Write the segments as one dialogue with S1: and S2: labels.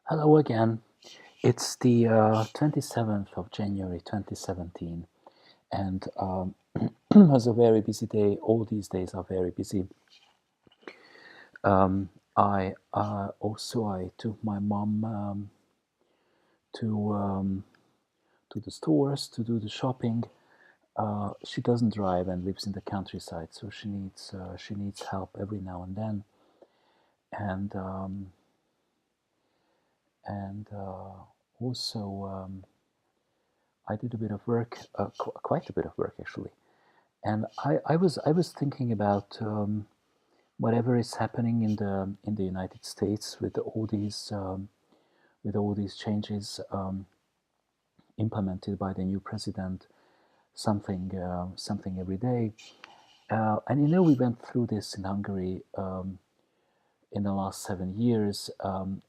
S1: Hello again. It's the 27th of January 2017, and it was a very busy day. All these days are very busy. I took my mom to to the stores to do the shopping. She doesn't drive and lives in the countryside, so she needs help every now and then. And and also I did a bit of work, quite a bit of work actually. And I was thinking about whatever is happening in the United States with all these changes implemented by the new president, something every day. And we went through this in Hungary in the last 7 years.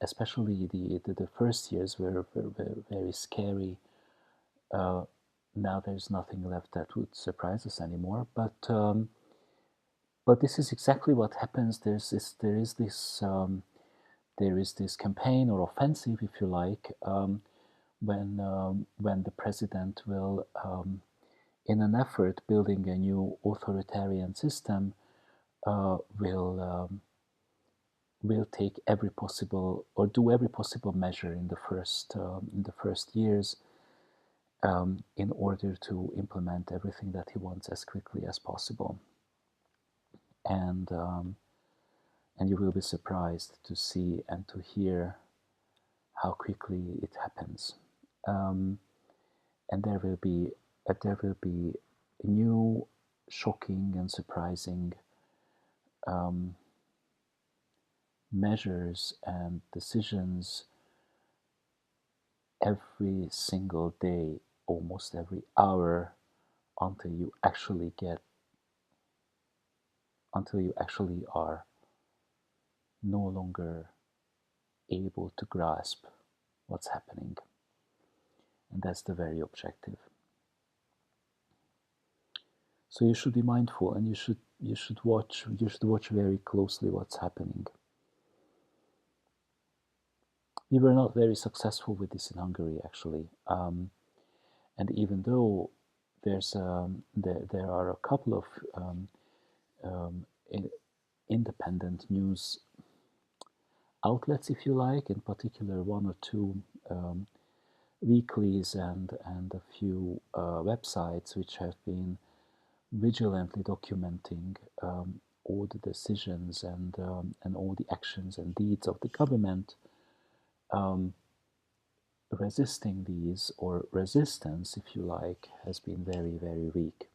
S1: Especially the first years were very scary. Uh, Now there's nothing left that would surprise us anymore. But this is exactly what happens. There is this campaign or offensive, if you like, when the president will, in an effort building a new authoritarian system, will take every possible or do every possible measure in the first years, in order to implement everything that he wants as quickly as possible. And you will be surprised to see and to hear how quickly it happens. Um, and there will be new, shocking, and surprising um, measures and decisions every single day, almost every hour, until you actually get until you actually are no longer able to grasp what's happening. And that's the very objective. So you should be mindful, and you should watch very closely what's happening. We were not very successful with this in Hungary, actually. And even though there are a couple of um, independent news outlets, if you like, in particular one or two um, weeklies and a few websites which have been vigilantly documenting all the decisions and all the actions and deeds of the government. Um, Resisting these, or resistance, if you like, has been very, very weak.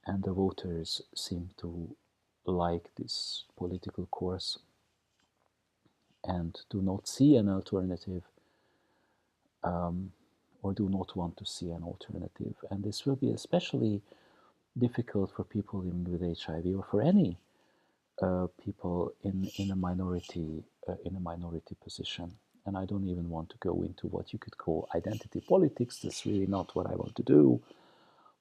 S1: And the voters seem to like this political course and do not see an alternative, um, or do not want to see an alternative. And this will be especially difficult for people living with HIV, or for any people in a minority position. And I don't even want to go into what you could call identity politics. That's really not what I want to do.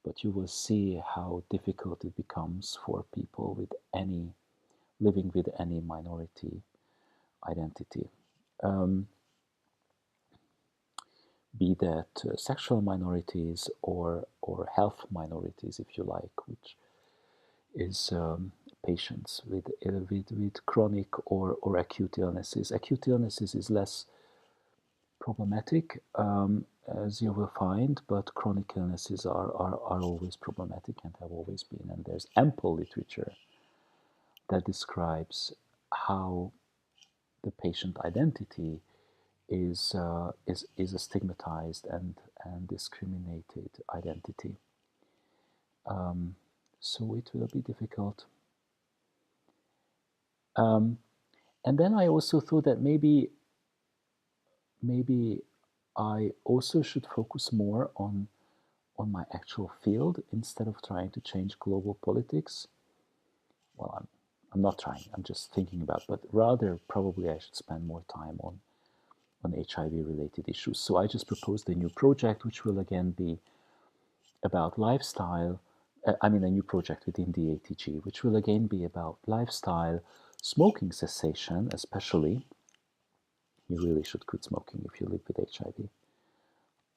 S1: But you will see how difficult it becomes for people with any living with any minority identity. Um, be that sexual minorities or health minorities, if you like, which is patients with chronic or acute illnesses. Acute illnesses is less problematic, as you will find, but chronic illnesses are always problematic and have always been. And there's ample literature that describes how the patient identity is a stigmatized and discriminated identity. Um, so it will be difficult. Um, and then I also thought that maybe I also should focus more on my actual field instead of trying to change global politics. Well, I'm not trying. I'm just thinking about, but rather probably I should spend more time on HIV related issues. So I just proposed a new project, which will again be about lifestyle. I mean, a new project within the ATG, which will again be about lifestyle, smoking cessation, especially, you really should quit smoking if you live with HIV.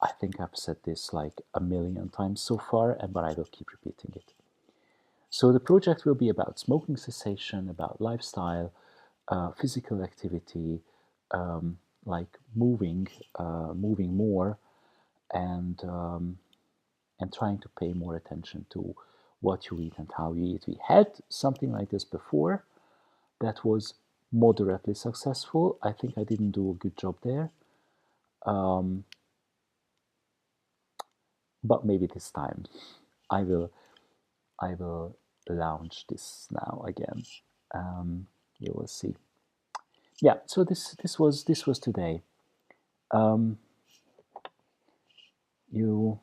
S1: I think I've said this like a million times so far, but I will keep repeating it. So the project will be about smoking cessation, about lifestyle, physical activity, like moving more, and and trying to pay more attention to what you eat and how you eat. We had something like this before that was moderately successful. I think I didn't do a good job there, but maybe this time I will I will launch this now again. You will see. Yeah. So this was today. Um, you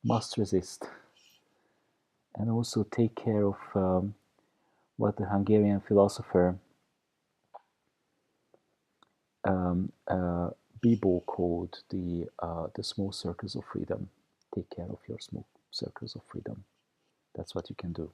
S1: must resist and also take care of what the Hungarian philosopher Bibo called the small circles of freedom. Take care of your small circles of freedom. That's what you can do.